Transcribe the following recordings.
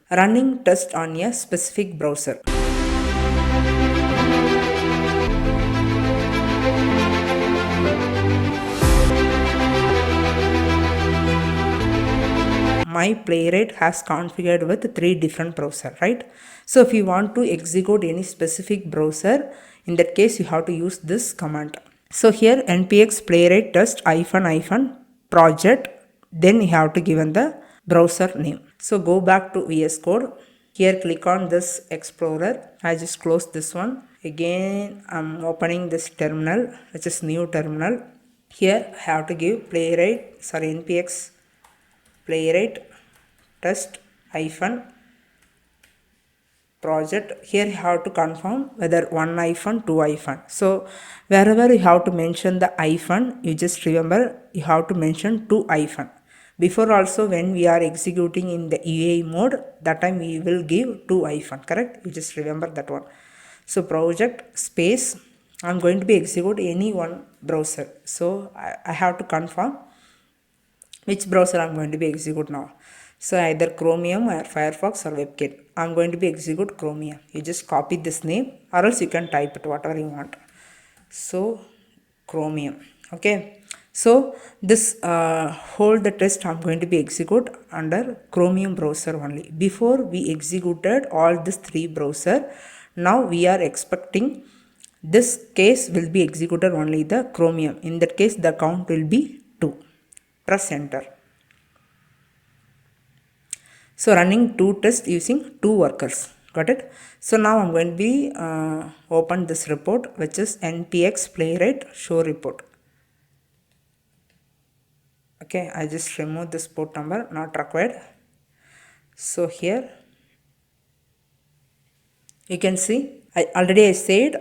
running test on a specific browser. My Playwright has configured with 3 different browser, right? So if you want to execute any specific browser, in that case you have to use this command. So here npx playwright test -project, then you have to given the browser name. So go back to VS Code. Here click on this Explorer. I just close this one. Again I'm opening this terminal, which is new terminal. Here I have to give npx playwright test project. Here you have to confirm whether 1 2 so wherever you have to mention the you just remember you have to mention 2 before. Also when we are executing in the UAE mode, that time we will give 2 correct? You just remember that one. So project space, I'm going to be execute any one browser, so I have to confirm which browser I'm going to be execute now. So either Chromium or Firefox or WebKit. I'm going to be execute Chromium. You just copy this name or else you can type it whatever you want. So Chromium. Okay. So this whole the test I'm going to be execute under Chromium browser only. Before we executed all these 3 browser. Now we are expecting this case will be executed only the Chromium. In that case the count will be 2. Press enter. So running 2 tests using 2 workers. Got it? So now I'm going to be open this report, which is npx playwright show report. Okay, I just remove this port number, not required. So here you can see I said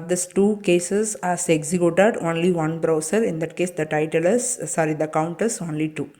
this 2 cases as executed only one browser. In that case the title is the count is only 2.